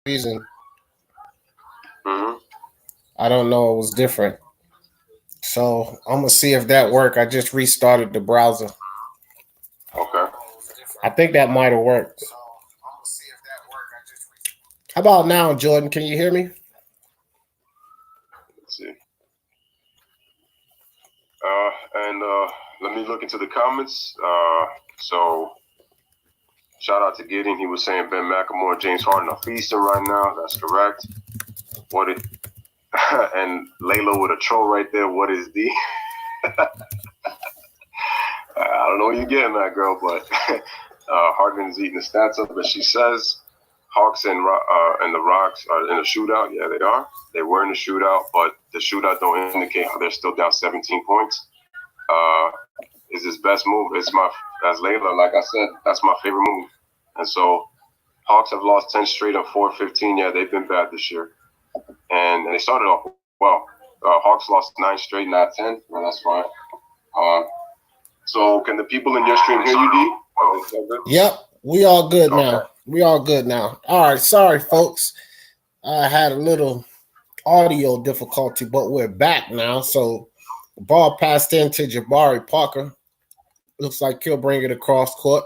reason, I don't know, it was different. So I'm gonna see if that worked. I just restarted the browser. Okay. I think that might have worked. How about now, Jordan? Can you hear me? Let's see. And let me look into the comments. So shout out to Gideon. He was saying Ben McLemore and James Harden are feasting right now. That's correct. And Layla with a troll right there. What is the? I don't know what you're getting at, girl, but Harden is eating the stats up. But she says Hawks and the Rocks are in a shootout. Yeah, they are. They were in a shootout, but the shootout don't indicate how they're still down 17 points. Is his best move. It's as Layla, like I said, that's my favorite move. And so Hawks have lost 10 straight of 4-15. Yeah, they've been bad this year. And they started off well. Hawks lost 9 straight, not 10. Well, that's fine. So can the people in your stream hear you, D? Yep, we all good now. We all good now. All right, sorry, folks. I had a little audio difficulty, but we're back now. So the ball passed into Jabari Parker. Looks like he'll bring it across court.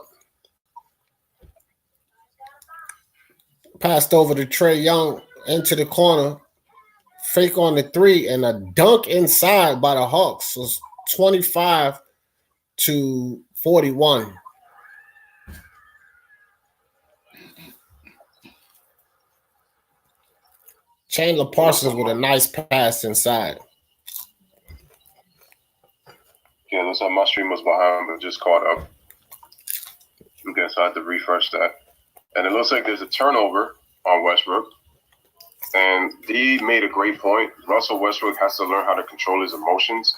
Passed over to Trae Young into the corner. Fake on the 3 and a dunk inside by the Hawks. So 25-41. Chandler Parsons with a nice pass inside. Yeah, looks like my stream was behind, but just caught up. Okay, so I had to refresh that. And it looks like there's a turnover on Westbrook. And D made a great point. Russell Westbrook has to learn how to control his emotions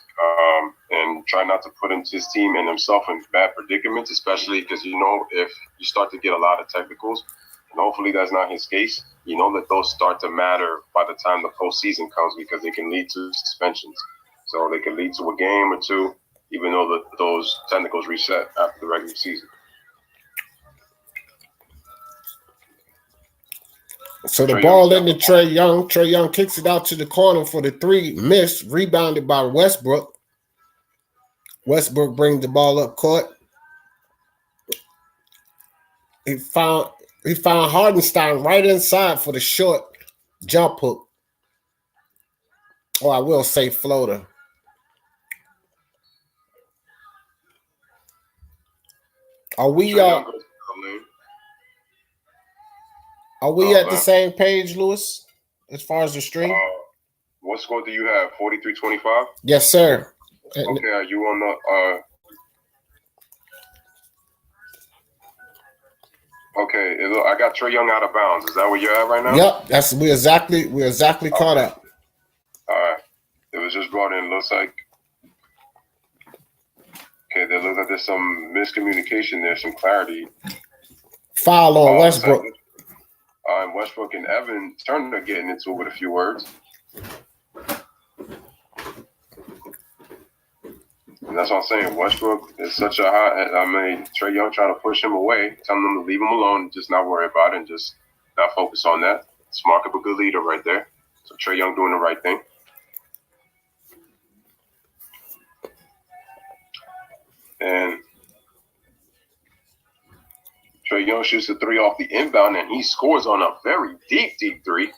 and try not to put his team and himself in bad predicaments, especially because, if you start to get a lot of technicals, and hopefully that's not his case, that those start to matter by the time the postseason comes because they can lead to suspensions. So they can lead to a game or two, even though those technicals reset after the regular season. So the ball into Trae Young. Trae Young kicks it out to the corner for the 3. Missed. Rebounded by Westbrook. Westbrook brings the ball up court. He found Hardenstein right inside for the short jump hook. Or I will say floater. Are we at the same page, Lewis, as far as the stream? What score do you have? 43-25? Yes, sir. Okay, are you on the okay, I got Trae Young out of bounds. Is that where you're at right now? Yep, we're exactly caught up. All right. It was just brought in. Looks like there looks like there's some miscommunication there, some clarity. Foul on Westbrook. And Westbrook and Evan Turner getting into it with a few words. And that's what I'm saying. Westbrook is such a hot. Trae Young trying to push him away, telling him to leave him alone, just not worry about it, and just not focus on that. Smart of a good leader right there. So Trae Young doing the right thing. And Trae Young shoots a 3 off the inbound, and he scores on a very deep 3.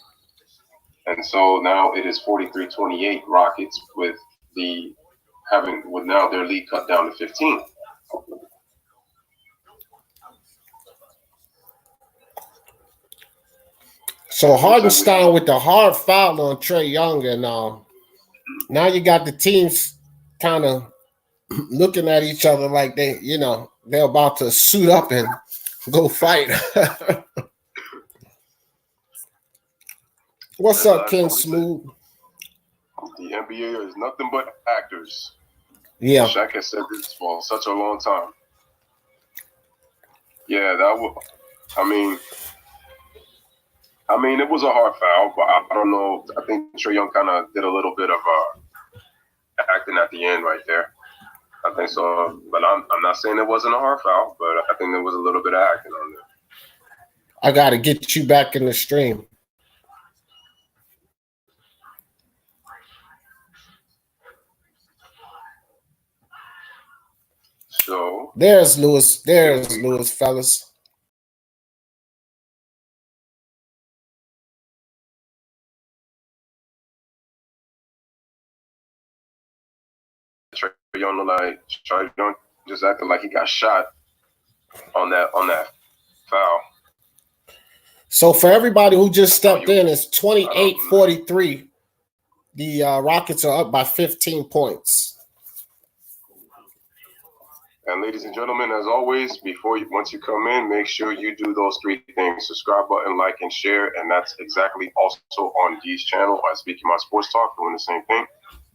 And so now it is 43-28 Rockets with now their lead cut down to 15. So Hardenstein with the hard foul on Trae Young, and now you got the teams kind of looking at each other like they're about to suit up and go fight. What's up, Ken Smooth? The NBA is nothing but actors. Yeah. Shaq has said this for such a long time. Yeah, I mean, it was a hard foul, but I don't know. I think Trae Young kind of did a little bit of acting at the end right there. I think so, but I'm not saying it wasn't a hard foul, but I think there was a little bit of acting on there. I got to get you back in the stream. So there's Lewis. There's Lewis, fellas. Trae Young just acted like he got shot on that foul. So for everybody who just stepped in, it's 28-43. The Rockets are up by 15 points. And ladies and gentlemen, as always, once you come in, make sure you do those 3 things: subscribe button, like, and share. And that's exactly also on D's channel. I Speaking My Sports Talk, doing the same thing,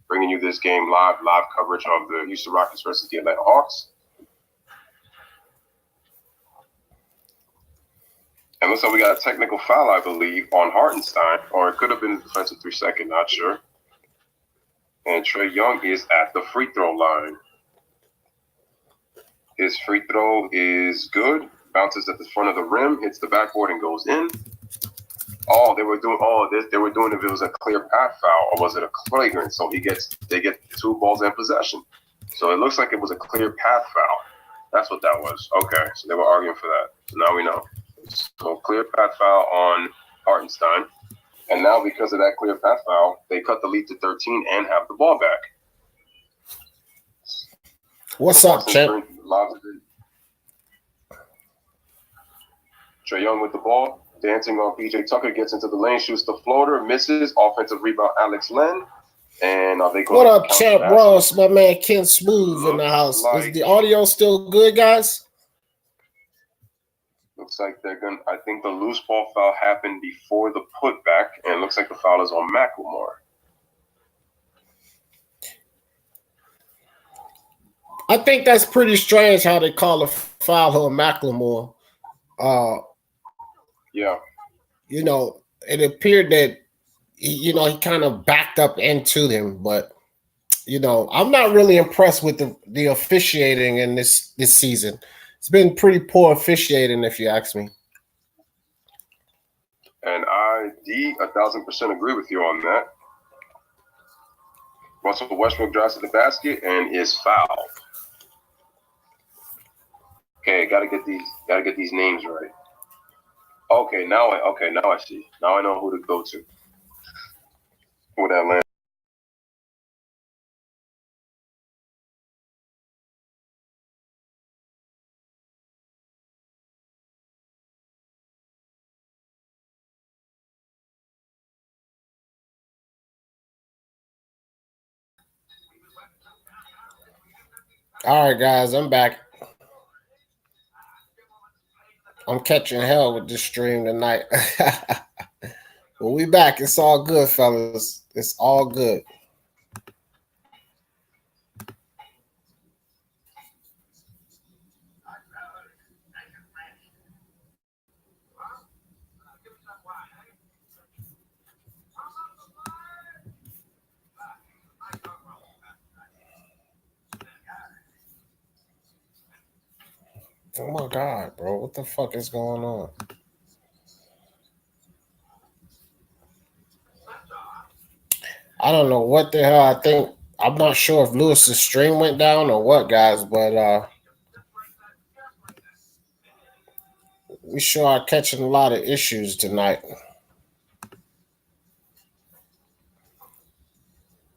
bringing you this game live coverage of the Houston Rockets versus the Atlanta Hawks. And looks like we got a technical foul, I believe, on Hartenstein, or it could have been a defensive 3-second, not sure. And Trae Young is at the free throw line. His free throw is good. Bounces at the front of the rim, hits the backboard, and goes in. Oh, they were doing They were doing if it was a clear path foul or was it a flagrant. So they get 2 balls in possession. So it looks like it was a clear path foul. That's what that was. Okay, so they were arguing for that. So now we know. So clear path foul on Hartenstein. And now because of that clear path foul, they cut the lead to 13 and have the ball back. What's up, champ? Trae Young with the ball, dancing on PJ Tucker, gets into the lane, shoots the floater, misses. Offensive rebound, Alex Len. And are they going? What up, champ Ross? My man Ken Smooth in the house. Is the audio still good, guys? Looks like they're going to, I think the loose ball foul happened before the putback, and it looks like the foul is on McLemore. I think that's pretty strange how they call a foul on McLemore. Yeah. You know, it appeared that, he kind of backed up into them, but, I'm not really impressed with the officiating in this season. It's been pretty poor officiating, if you ask me. And I 1,000% agree with you on that. Russell Westbrook drives to the basket and is fouled. Okay, gotta get these names right. Okay, now I see. Now I know who to go to. With Atlanta. All right, guys, I'm back. I'm catching hell with this stream tonight. But we back. It's all good, fellas. It's all good. Oh my God, bro. What the fuck is going on? I don't know what the hell. I'm not sure if Lewis's stream went down or what, guys, but we sure are catching a lot of issues tonight.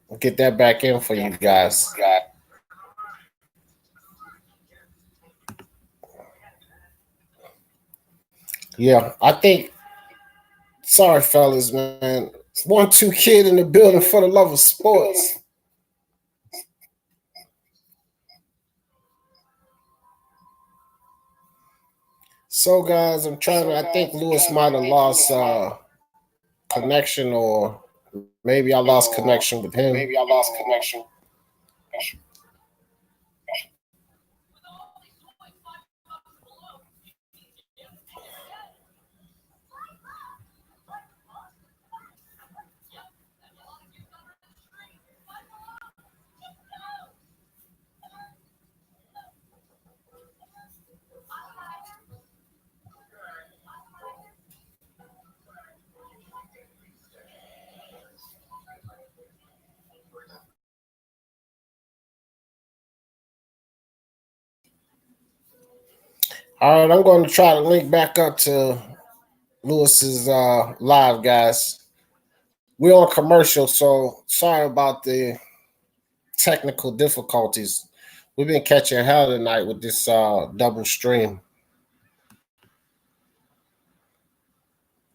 I'll get that back in for you guys. Yeah, I think. Sorry, fellas, man. It's 1-2 kid in the building for the love of sports. So, guys, I think Lewis might have lost connection, or maybe I lost connection with him. All right, I'm going to try to link back up to Lewis's live, guys. We're on commercial, so sorry about the technical difficulties. We've been catching hell tonight with this double stream.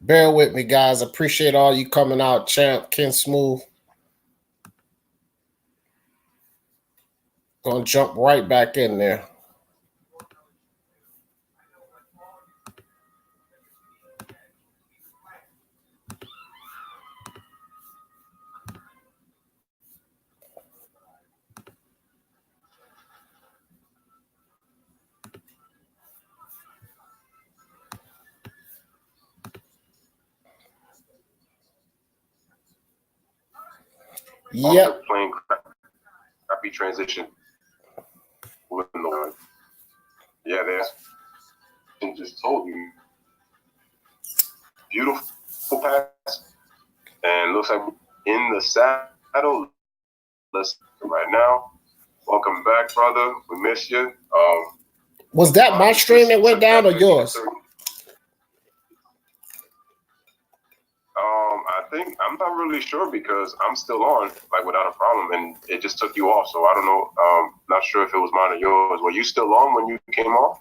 Bear with me, guys. Appreciate all you coming out, Champ, Ken Smooth. Gonna jump right back in there. Yep. Also playing crappy transition. Yeah, they just told you. Beautiful pass. And looks like in the saddle. Let's right now. Welcome back, brother. We miss you. Was that my stream that went down or yours? I think I'm not really sure because I'm still on, like without a problem, and it just took you off. So I don't know. Not sure if it was mine or yours. Were you still on when you came off?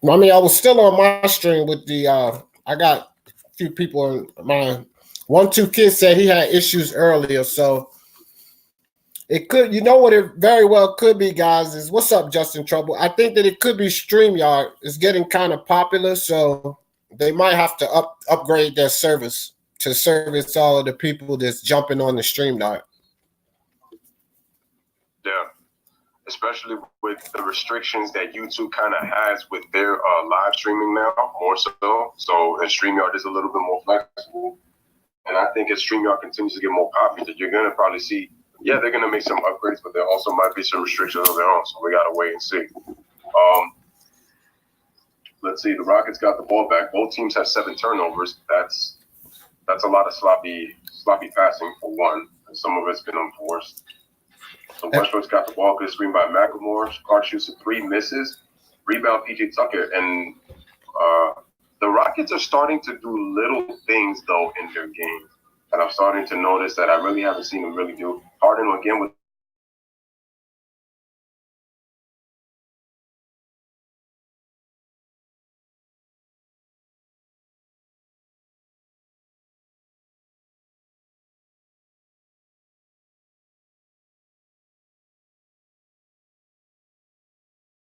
I mean, I was still on my stream with the. I got a few people on mine. 1-2 Kids said he had issues earlier, so it could. You know what it very well could be, guys. Is what's up, Justin Trouble? I think that it could be StreamYard. It's getting kind of popular, so they might have to upgrade their service to service all of the people that's jumping on the StreamYard. Yeah, especially with the restrictions that YouTube kind of has with their live streaming now, more so. So, and StreamYard is a little bit more flexible. And I think as StreamYard continues to get more popular, you're going to probably see, yeah, they're going to make some upgrades, but there also might be some restrictions of their own. So we got to wait and see. Let's see. The Rockets got the ball back. Both teams have 7 turnovers. That's a lot of sloppy passing for one. And some of it's been unforced. So Westbrook's got the ball. Good screen by McLemore. Clark shoots a 3, misses. Rebound PJ Tucker. And the Rockets are starting to do little things, though, in their game. And I'm starting to notice that I really haven't seen them really do. Harden again with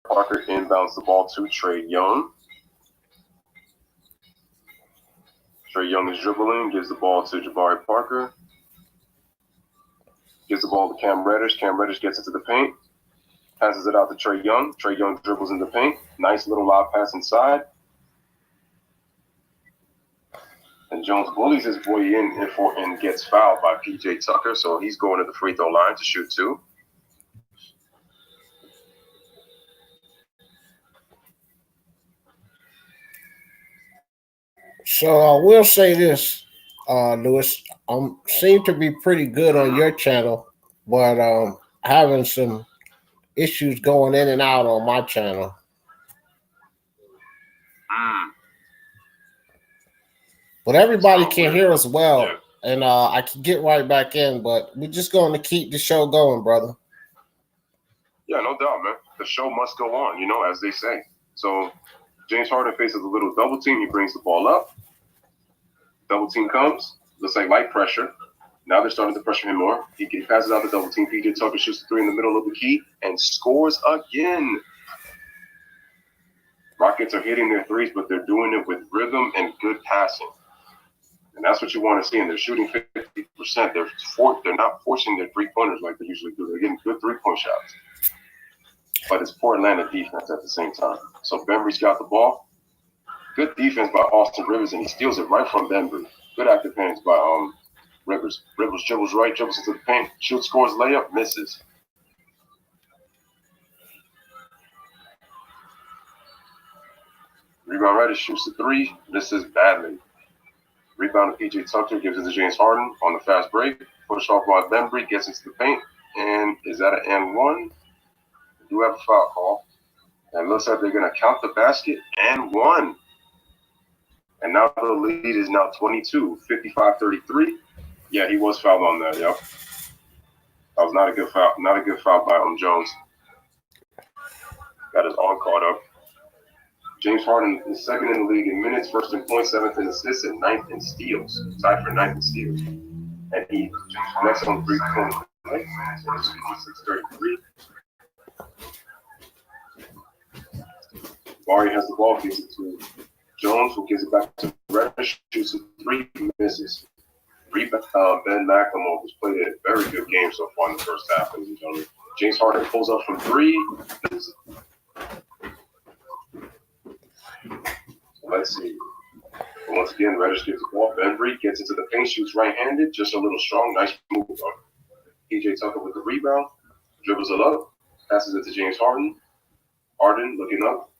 Parker inbounds the ball to Trae Young. Trae Young is dribbling, gives the ball to Jabari Parker. Gives the ball to Cam Reddish. Cam Reddish gets into the paint. Passes it out to Trae Young. Trae Young dribbles in the paint. Nice little lob pass inside. And Jones bullies his boy in and gets fouled by PJ Tucker. So he's going to the free throw line to shoot 2. So I will say this, Lewis. Seem to be pretty good on your channel, but having some issues going in and out on my channel. But everybody can hear us well, and I can get right back in. But we're just going to keep the show going, brother. Yeah, no doubt, man. The show must go on, as they say. So James Harden faces a little double team. He brings the ball up. Double team comes. Looks like light pressure. Now they're starting to pressure him more. He passes out the double team. PJ Tucker shoots the 3 in the middle of the key and scores again. Rockets are hitting their threes, but they're doing it with rhythm and good passing. And that's what you want to see. And they're shooting 50%. They're not forcing their 3-pointers like they usually do. They're getting good 3-point shots. But it's poor Atlanta defense at the same time. So Bembry's got the ball. Good defense by Austin Rivers, and he steals it right from Bembry. Good active hands by Rivers. Rivers dribbles right, dribbles into the paint, shoots, scores, layup, misses. Rebound Reddish shoots the 3, misses badly. Rebound to PJ Tucker, gives it to James Harden on the fast break. Push off by Bembry, gets into the paint, and is that an and 1? Do have a foul call. And it looks like they're going to count the basket and one. And now the lead is now 22, 55-33. Yeah, he was fouled on that, yep. That was not a good foul. Not a good foul by Jones. Got his arm caught up. James Harden is second in the league in minutes, first in points, seventh in assists, and ninth in steals. Tied for ninth in steals. And he next on 3-point. 36-33. Barry has the ball, gives it to Jones, who gives it back to Reddish, shoots a three, misses. Rebound, Ben McLemore, who's played a very good game so far in the first half. James Harden pulls up from three. So let's see. Once again, Reddish gets the ball. Ben Reed gets into the paint, shoots right-handed, just a little strong. Nice move. PJ Tucker with the rebound, dribbles it up, passes it to James Harden. Harden looking up.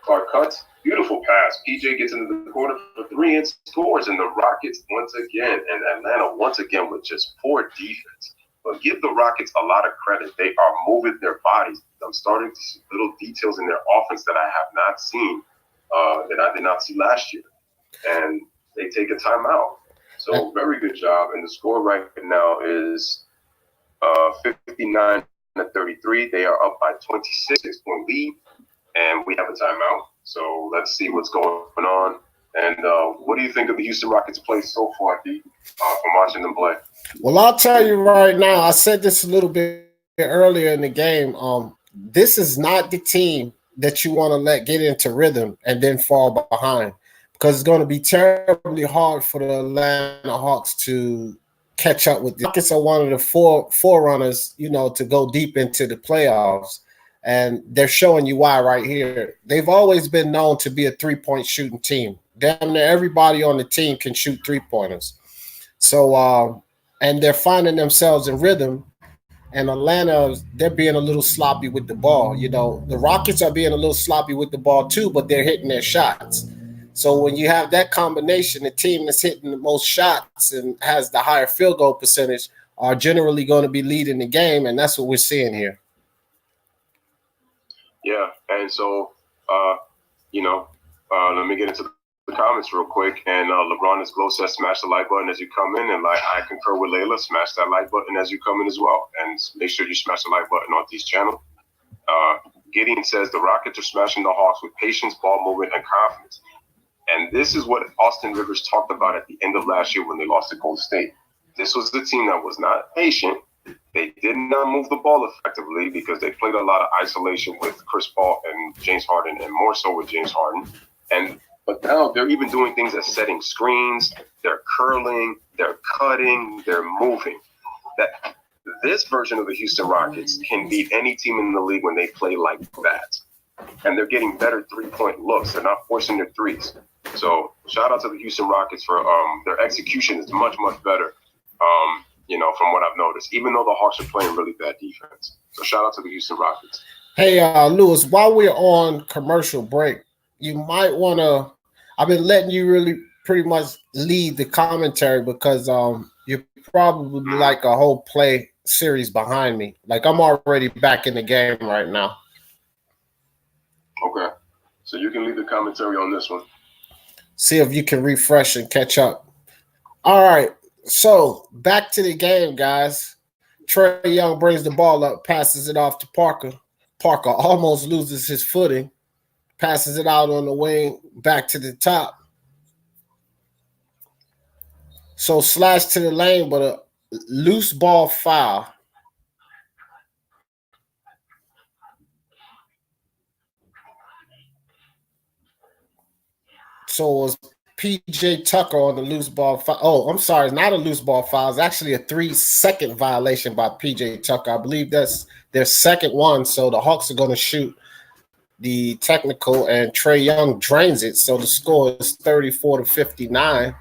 Clark cuts. Beautiful pass. PJ gets into the corner for three and scores. And the Rockets once again, and Atlanta once again with just poor defense. But give the Rockets a lot of credit. They are moving their bodies. I'm starting to see little details in their offense that I have not seen, that I did not see last year. And they take a timeout. So very good job. And the score right now is 59-33. They are up by 26-point lead. And we have a timeout. So let's see what's going on. And what do you think of the Houston Rockets play so far, D, from watching them play? Well, I'll tell you right now, I said this a little bit earlier in the game. This is not the team that you want to let get into rhythm and then fall behind, because it's going to be terribly hard for the Atlanta Hawks to catch up with. The Rockets are one of the forerunners, to go deep into the playoffs. And they're showing you why right here. They've always been known to be a three-point shooting team. Damn near everybody on the team can shoot three-pointers. So, and they're finding themselves in rhythm. And Atlanta, they're being a little sloppy with the ball. The Rockets are being a little sloppy with the ball too, but they're hitting their shots. So when you have that combination, the team that's hitting the most shots and has the higher field goal percentage are generally going to be leading the game, and that's what we're seeing here. Yeah, and so, let me get into the comments real quick. And LeBron is Glow says, smash the like button as you come in. And I concur with Layla, smash that like button as you come in as well. And make sure you smash the like button on this channel. Gideon says, the Rockets are smashing the Hawks with patience, ball movement, and confidence. And this is what Austin Rivers talked about at the end of last year when they lost to Golden State. This was the team that was not patient. They did not move the ball effectively because they played a lot of isolation with Chris Paul and James Harden, and more so with James Harden. But now they're even doing things as setting screens, they're curling, they're cutting, they're moving. That this version of the Houston Rockets can beat any team in the league when they play like that. And they're getting better three-point looks. They're not forcing their threes. So shout out to the Houston Rockets for their execution is much, much better. From what I've noticed, even though the Hawks are playing really bad defense. So shout out to the Houston Rockets. Hey, Lewis, while we're on commercial break, you might want to, I've been letting you really pretty much lead the commentary because you're probably like a whole play series behind me. Like I'm already back in the game right now. Okay. So you can lead the commentary on this one. See if you can refresh and catch up. All right. So back to the game, guys. Trae Young brings the ball up, passes it off to Parker. Parker almost loses his footing, passes it out on the wing, back to the top. So slash to the lane, but a loose ball foul. So it was PJ Tucker on the loose ball foul. Oh, I'm sorry, it's not a loose ball foul. It's actually a 3-second violation by PJ Tucker. I believe that's their second one. So the Hawks are going to shoot the technical, and Trae Young drains it. So the score is 34-59.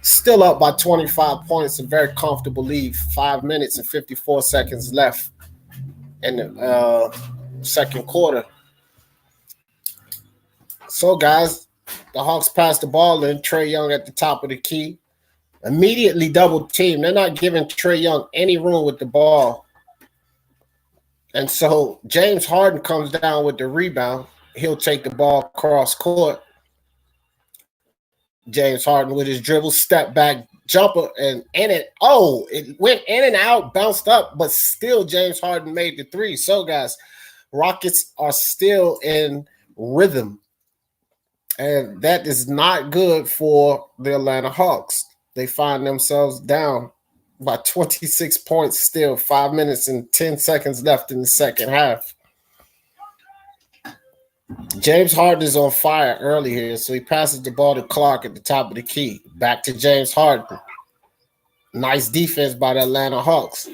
Still up by 25 points, a very comfortable lead. 5 minutes and 54 seconds left in the second quarter. So, guys, the Hawks pass the ball in. Trae Young at the top of the key. Immediately double team. They're not giving Trae Young any room with the ball. And so James Harden comes down with the rebound. He'll take the ball across court. James Harden with his dribble, step back jumper, and in it. Oh, it went in and out, bounced up, but still James Harden made the three. So, guys, Rockets are still in rhythm, and that is not good for the Atlanta Hawks. They find themselves down by 26 points still, 5 minutes and 10 seconds left in the second half. James Harden is on fire early here, so he passes the ball to Clark at the top of the key. Back to James Harden. Nice defense by the Atlanta Hawks.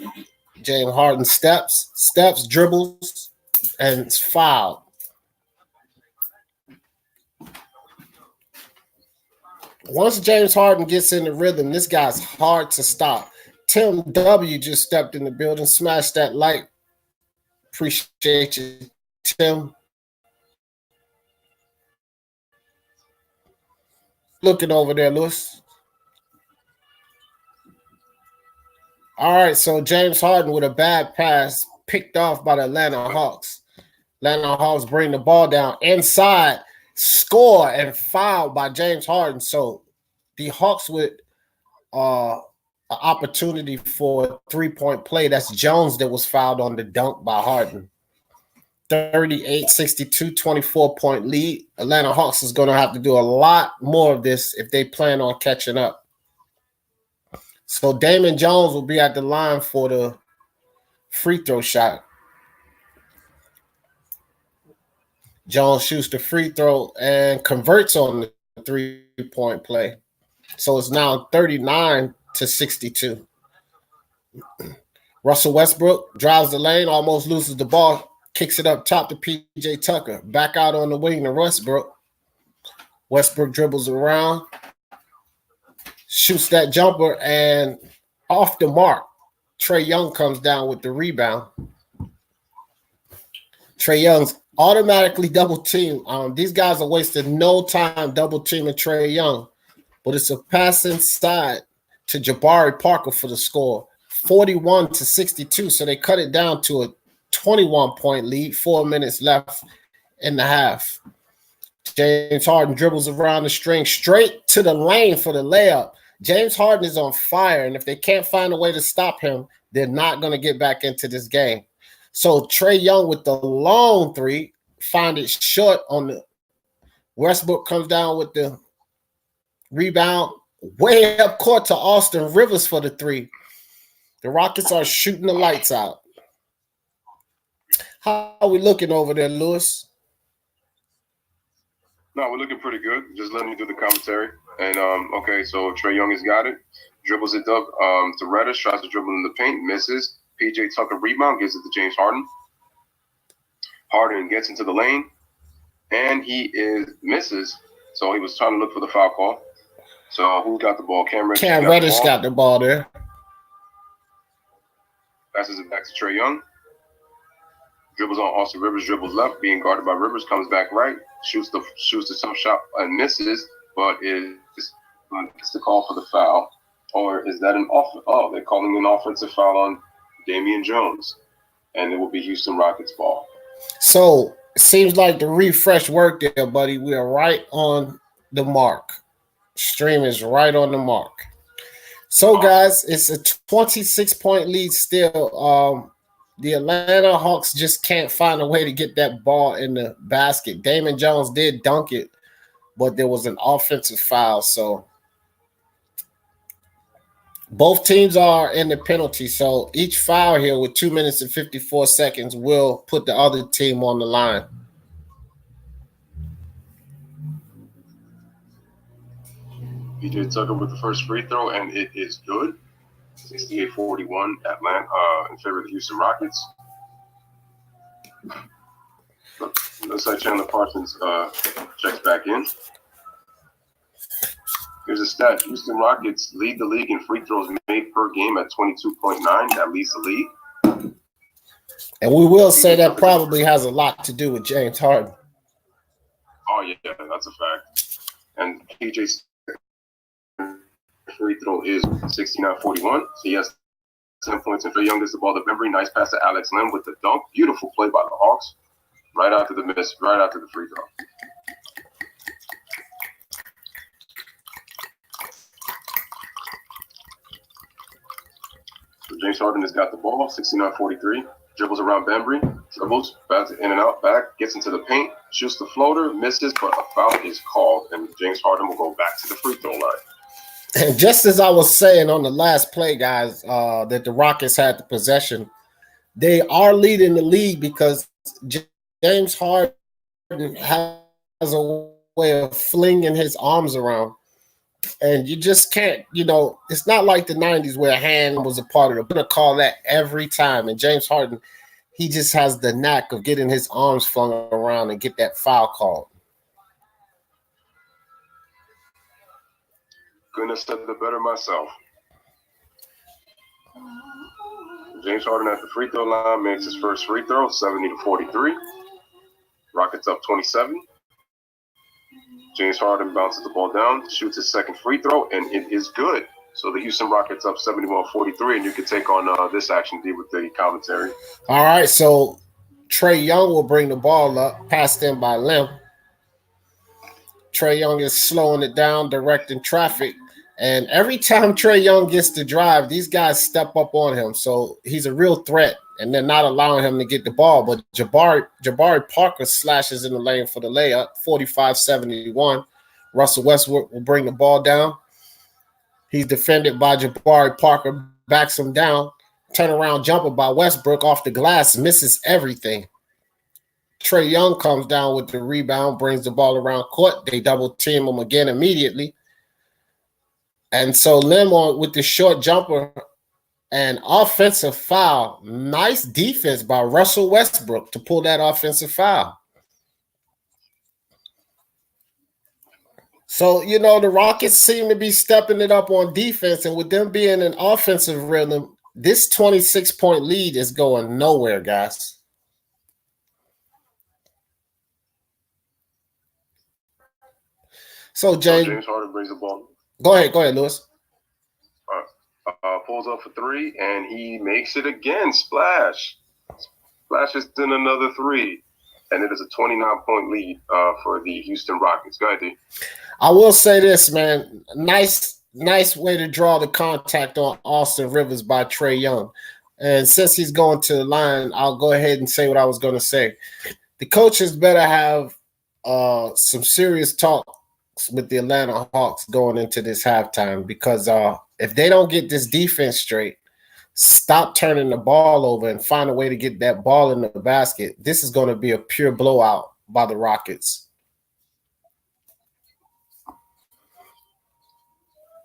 James Harden steps, dribbles, and it's fouled. Once James Harden gets in the rhythm, this guy's hard to stop. Tim W. just stepped in the building, smashed that light. Appreciate you, Tim. Looking over there, Lewis. All right, so James Harden with a bad pass picked off by the Atlanta Hawks. Atlanta Hawks bring the ball down inside, score, and foul by James Harden. So the Hawks with an opportunity for a three-point play. That's Jones that was fouled on the dunk by Harden. 38-62, 24-point lead. Atlanta Hawks is going to have to do a lot more of this if they plan on catching up. So Damon Jones will be at the line for the free throw shot. Jones shoots the free throw and converts on the three-point play. So it's now 39-62. Russell Westbrook drives the lane, almost loses the ball, kicks it up top to PJ Tucker. Back out on the wing to Westbrook. Westbrook dribbles around, shoots that jumper, and off the mark. Trae Young comes down with the rebound. Trae Young's automatically double team. These guys are wasting no time double teaming Trae Young, but it's a pass inside to Jabari Parker for the score, 41-62. So they cut it down to a 21-point lead, 4 minutes left in the half. James Harden dribbles around the string straight to the lane for the layup. James Harden is on fire, and if they can't find a way to stop him, they're not going to get back into this game. So Trae Young with the long three, find it short on the Westbrook comes down with the rebound, way up court to Austin Rivers for the three. The Rockets are shooting the lights out. How are we looking over there, Lewis? No, we're looking pretty good. Just let me do the commentary. And okay, so Trae Young has got it. Dribbles it up to Reddish, tries to dribble in the paint, misses. PJ Tucker rebound, gives it to James Harden. Harden gets into the lane, and he misses. So he was trying to look for the foul call. So who got the ball? Cam Reddish got the ball there. Passes it back to Trae Young. Dribbles on Austin Rivers, dribbles left, being guarded by Rivers, comes back right, shoots the tough shot and misses, but gets the call for the foul. Or is that an off? Oh, they're calling an offensive foul on Damian Jones, and it will be Houston Rockets ball. So it seems like the refresh worked there, buddy. We are right on the mark. Stream is right on the mark. So, guys, it's a 26-point lead still. The Atlanta Hawks just can't find a way to get that ball in the basket. Damon Jones did dunk it, but there was an offensive foul. So both teams are in the penalty. So each foul here with 2 minutes and 54 seconds will put the other team on the line. PJ Tucker with the first free throw, and it is good. 68-41 Atlanta in favor of the Houston Rockets. Looks like Chandler Parsons checks back in. Here's a stat. Houston Rockets lead the league in free throws made per game at 22.9. That leads the league. And we will say that probably has a lot to do with James Harden. Oh, yeah, that's a fact. And PJ's free throw is 69-41. So he has 10 points. And Trae Young gets the ball to Bembry. Nice pass to Alex Lim with the dunk. Beautiful play by the Hawks. Right after the miss, right after the free throw. So James Harden has got the ball, 69-43. Dribbles around Bembry, dribbles, back in and out, back, gets into the paint, shoots the floater, misses, but a foul is called, and James Harden will go back to the free throw line. And just as I was saying on the last play, guys, that the Rockets had the possession, they are leading the league because James Harden has a way of flinging his arms around. And you just can't, it's not like the 90s where a hand was a part of it. I'm going to call that every time. And James Harden, he just has the knack of getting his arms flung around and get that foul called. Couldn't have said it better myself. James Harden at the free throw line makes his first free throw, 70-43. Rockets up 27. James Harden bounces the ball down, shoots his second free throw, and it is good. So the Houston Rockets up 71-43, and you can take on this action, D, with the commentary. All right, so Trae Young will bring the ball up, passed in by Lim. Trae Young is slowing it down, directing traffic. And every time Trae Young gets to drive, these guys step up on him. So he's a real threat, and they're not allowing him to get the ball. But Jabari Parker slashes in the lane for the layup, 45-71. Russell Westbrook will bring the ball down. He's defended by Jabari Parker, backs him down. Turnaround jumper by Westbrook off the glass, misses everything. Trae Young comes down with the rebound, brings the ball around court. They double team him again immediately. And so Lim with the short jumper and offensive foul. Nice defense by Russell Westbrook to pull that offensive foul. So, the Rockets seem to be stepping it up on defense, and with them being an offensive rhythm, this 26-point lead is going nowhere, guys. So James Harden brings the ball. Go ahead, Lewis. Pulls up for three, and he makes it again. Splash. Splashes in another three. And it is a 29-point lead for the Houston Rockets. Go ahead, D. I will say this, man. Nice way to draw the contact on Austin Rivers by Trae Young. And since he's going to the line, I'll go ahead and say what I was going to say. The coaches better have some serious talk with the Atlanta Hawks going into this halftime, because if they don't get this defense straight, stop turning the ball over and find a way to get that ball in the basket, this is going to be a pure blowout by the Rockets.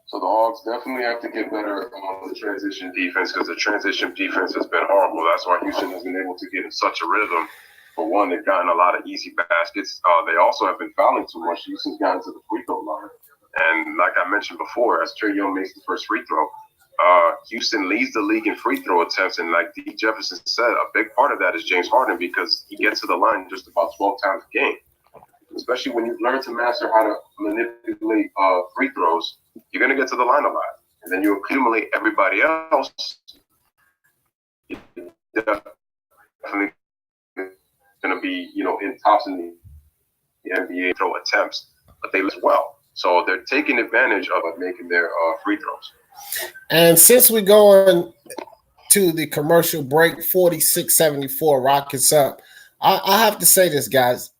So the Hawks definitely have to get better on the transition defense, because the transition defense has been horrible. That's why Houston has been able to get in such a rhythm. For one, they've gotten a lot of easy baskets. They also have been fouling too much. Houston's gotten to the free throw line. And like I mentioned before, as Trae Young makes the first free throw, Houston leads the league in free throw attempts. And like D. Jefferson said, a big part of that is James Harden, because he gets to the line just about 12 times a game. Especially when you learn to master how to manipulate free throws, you're going to get to the line a lot. And then you accumulate everybody else. Definitely going to be, in tops in the NBA throw attempts, but they as well. So they're taking advantage of making their free throws. And since we're going to the commercial break, 46-74, Rockets up. I have to say this, guys.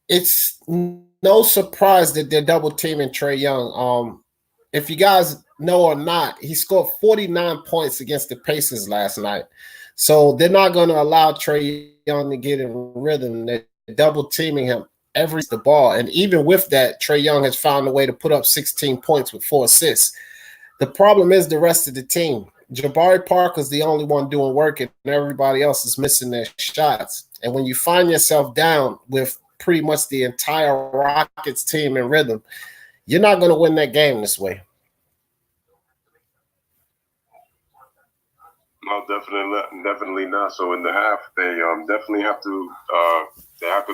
It's no surprise that they're double teaming Trae Young. If you guys know or not, he scored 49 points against the Pacers last night. So they're not going to allow Trae Young to get in rhythm. They're double teaming him every the ball. And even with that, Trae Young has found a way to put up 16 points with 4 assists. The problem is the rest of the team. Jabari Parker's the only one doing work, and everybody else is missing their shots. And when you find yourself down with pretty much the entire Rockets team in rhythm, you're not going to win that game this way. No, definitely not. So in the half, they definitely have to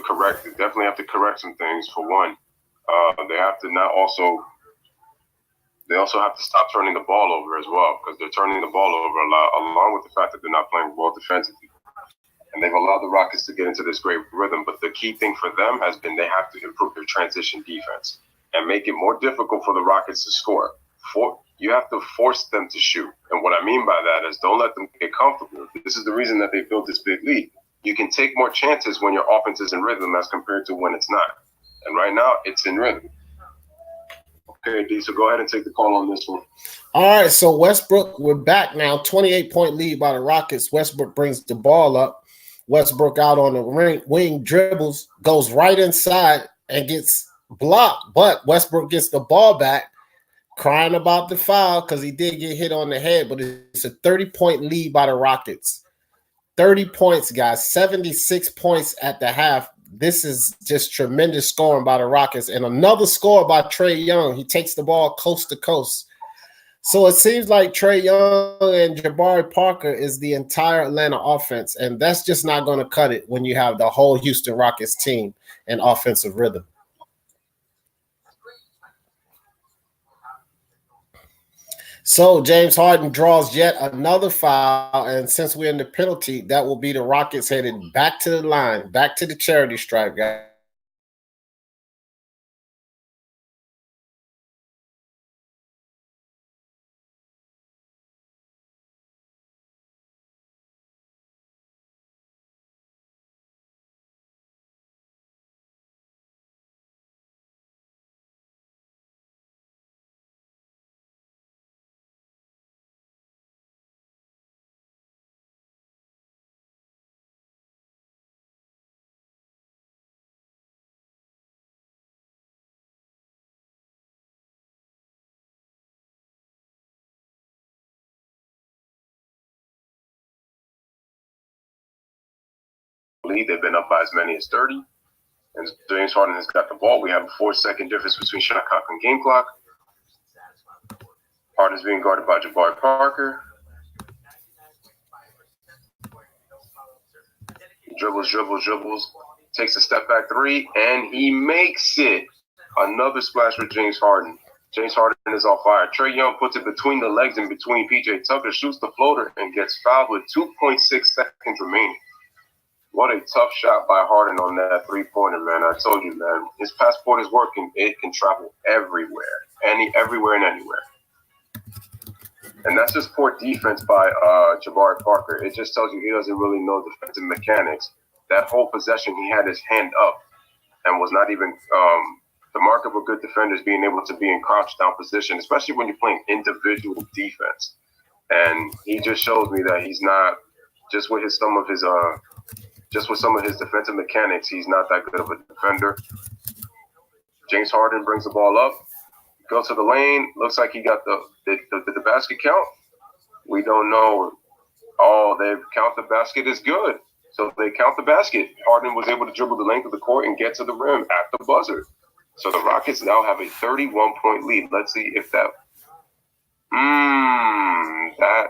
correct. They definitely have to correct some things. For one, they have to not also They also have to stop turning the ball over as well, because they're turning the ball over a lot, along with the fact that they're not playing well defensively. And they've allowed the Rockets to get into this great rhythm. But the key thing for them has been they have to improve their transition defense and make it more difficult for the Rockets to score. You have to force them to shoot. And what I mean by that is don't let them get comfortable. This is the reason that they built this big lead. You can take more chances when your offense is in rhythm as compared to when it's not. And right now, it's in rhythm. Okay, D, so go ahead and take the call on this one. All right, so Westbrook, we're back now. 28-point lead by the Rockets. Westbrook brings the ball up. Westbrook out on the wing, dribbles, goes right inside and gets blocked. But Westbrook gets the ball back, crying about the foul because he did get hit on the head. But it's a 30-point lead by the Rockets. 30 points, guys. 76 points at the half. This is just tremendous scoring by the Rockets. And another score by Trae Young. He takes the ball coast to coast. So it seems like Trae Young and Jabari Parker is the entire Atlanta offense. And that's just not going to cut it when you have the whole Houston Rockets team in offensive rhythm. So James Harden draws yet another foul, and since we're in the penalty, that will be the Rockets headed back to the line, back to the charity stripe, guys. Lead, they've been up by as many as 30. And James Harden has got the ball. We have a 4-second difference between shot clock and game clock. Harden's being guarded by Jabari Parker. Dribbles. Takes a step back three, and he makes it. Another splash for James Harden. James Harden is on fire. Trae Young puts it between the legs and between PJ Tucker, shoots the floater, and gets fouled with 2.6 seconds remaining. What a tough shot by Harden on that three-pointer, man. I told you, man. His passport is working. It can travel everywhere. Everywhere and anywhere. And that's just poor defense by Jabari Parker. It just tells you he doesn't really know defensive mechanics. That whole possession, he had his hand up and was not even the mark of a good defender is being able to be in crouch down position, especially when you're playing individual defense. And he just shows me that he's not just with some of his defensive mechanics. He's not that good of a defender. James Harden brings the ball up, goes to the lane. Looks like he got the basket count. We don't know. Oh, they count the basket is good. So they count the basket. Harden was able to dribble the length of the court and get to the rim at the buzzer. So the Rockets now have a 31-point lead. Let's see if that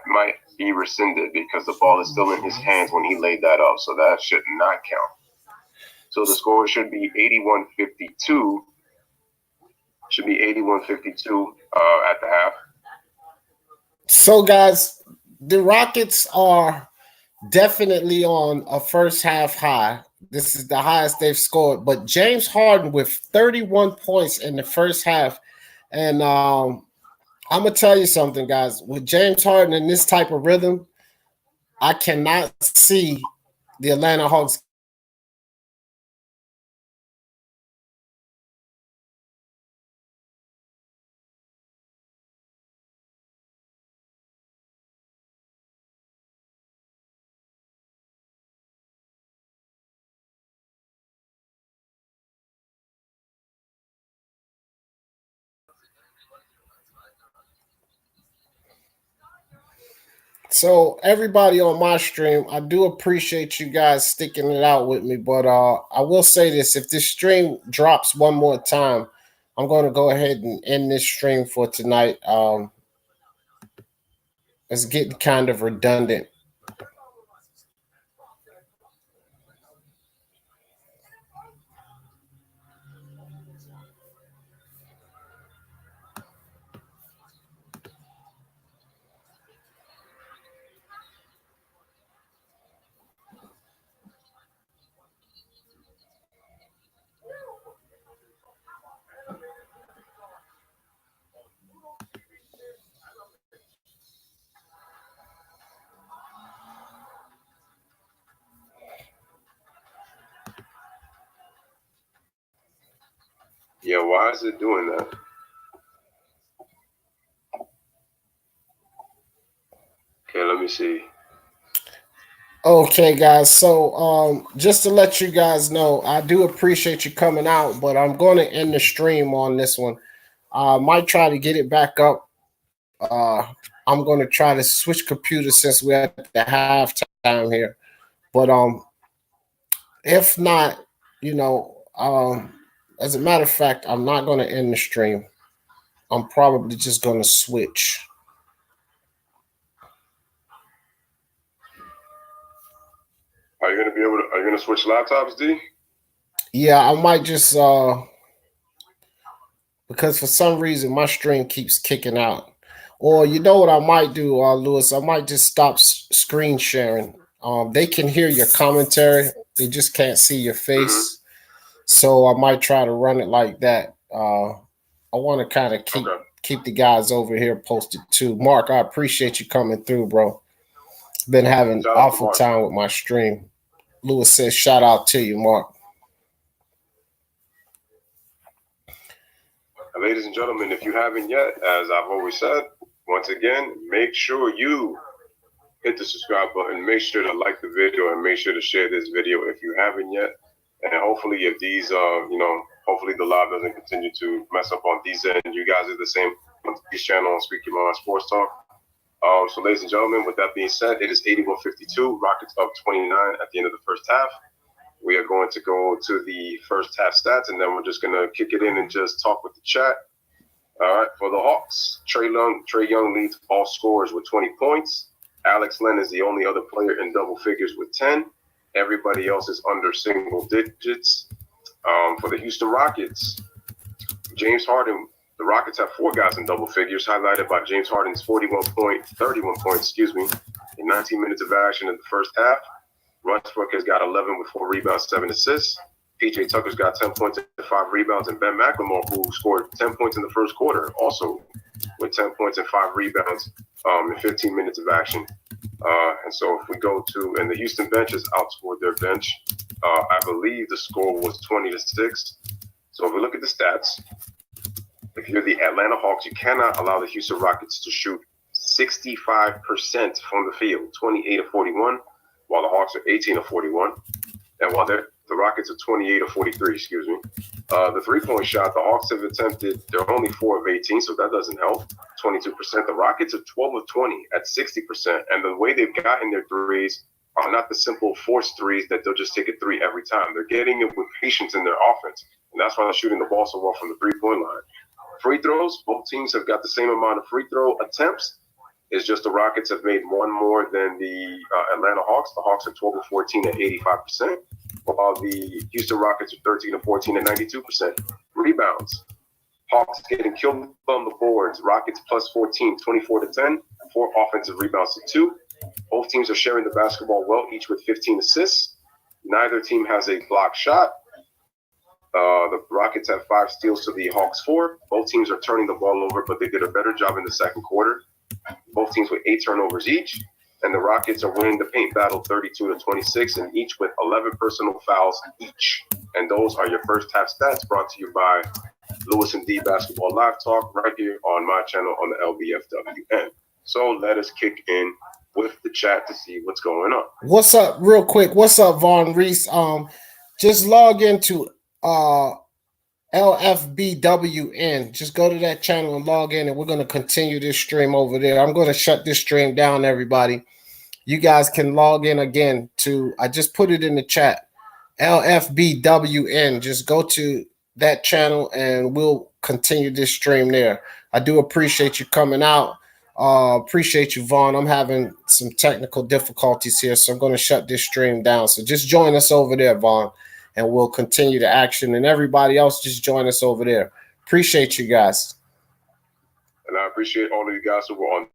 might be rescinded because the ball is still in his hands when he laid that up. So that should not count. So the score should be 81-52. Should be 81-52 at the half. So, guys, the Rockets are definitely on a first half high. This is the highest they've scored. But James Harden with 31 points in the first half. And I'm going to tell you something, guys. With James Harden in this type of rhythm, I cannot see the Atlanta Hawks So everybody on my stream, I do appreciate you guys sticking it out with me, but I will say this: if this stream drops one more time, I'm going to go ahead and end this stream for tonight. It's getting kind of redundant. Yeah, why is it doing that? Okay, let me see. Okay, guys. So, just to let you guys know, I do appreciate you coming out, but I'm going to end the stream on this one. I might try to get it back up. I'm going to try to switch computers since we're at the halftime here. But if not, you know, as a matter of fact, I'm not going to end the stream. I'm probably just going to switch. Are you going to be able to? Are you going to switch laptops, D? Yeah, I might just because for some reason my stream keeps kicking out. Or you know what I might do, Lewis? I might just stop screen sharing. They can hear your commentary, they just can't see your face. So I might try to run it like that. I want to kind of keep the guys over here posted too. Mark, I appreciate you coming through, bro. Been having awful time with my stream. Lewis says, shout out to you, Mark. Ladies and gentlemen, if you haven't yet, as I've always said, once again, make sure you hit the subscribe button, make sure to like the video, and make sure to share this video if you haven't yet. And hopefully if these, hopefully the live doesn't continue to mess up on these end. You guys are the same on this channel on Speak Your Mind Sports Talk. So ladies and gentlemen, with that being said, it is 81-52, Rockets up 29 at the end of the first half. We are going to go to the first half stats, and then we're just going to kick it in and just talk with the chat. All right, for the Hawks, Trae Young leads all scorers with 20 points. Alex Len is the only other player in double figures with 10. Everybody else is under single digits. For the Houston Rockets, James Harden, the Rockets have 4 guys in double figures, highlighted by James Harden's 31 points, in 19 minutes of action in the first half. Westbrook has got 11 with 4 rebounds, 7 assists. PJ Tucker's got 10 points and 5 rebounds. And Ben McLemore, who scored 10 points in the first quarter, also with 10 points and 5 rebounds in 15 minutes of action. And so if we go to, and the Houston bench has outscored their bench. I believe the score was 20-6. So if we look at the stats, if you're the Atlanta Hawks, you cannot allow the Houston Rockets to shoot 65% from the field, 28-41. While the Hawks are 18-41, and while the Rockets are 28-43, excuse me. The three-point shot, the Hawks have attempted, they're only 4 of 18, so that doesn't help, 22%. The Rockets are 12 of 20 at 60%, and the way they've gotten their threes are not the simple forced threes that they'll just take a 3 every time. They're getting it with patience in their offense, and that's why they're shooting the ball so well from the three-point line. Free throws, both teams have got the same amount of free throw attempts. It's just the Rockets have made 1 more than the Atlanta Hawks. The Hawks are 12-14 at 85%, while the Houston Rockets are 13-14 at 92%. Rebounds. Hawks getting killed on the boards. Rockets plus 14, 24-10, 4 offensive rebounds to 2. Both teams are sharing the basketball well, each with 15 assists. Neither team has a blocked shot. The Rockets have 5 steals to the Hawks 4. Both teams are turning the ball over, but they did a better job in the second quarter. Both teams with 8 turnovers each, and the Rockets are winning the paint battle 32-26, and each with 11 personal fouls each. And those are your first half stats, brought to you by Lewis and D Basketball Live Talk right here on my channel on the LBFWN. So let us kick in with the chat to see what's going on. What's up, real quick? What's up, Vaughn Reese? Just log into LFBWN. Just go to that channel and log in, and we're going to continue this stream over there. I'm going to shut this stream down, everybody. You guys can log in again to, I just put it in the chat, LFBWN. Just go to that channel and we'll continue this stream there. I do appreciate you coming out. Appreciate you, Vaughn. I'm having some technical difficulties here, so I'm going to shut this stream down. So just join us over there, Vaughn, and we'll continue the action. And everybody else, just join us over there. Appreciate you guys. And I appreciate all of you guys who were on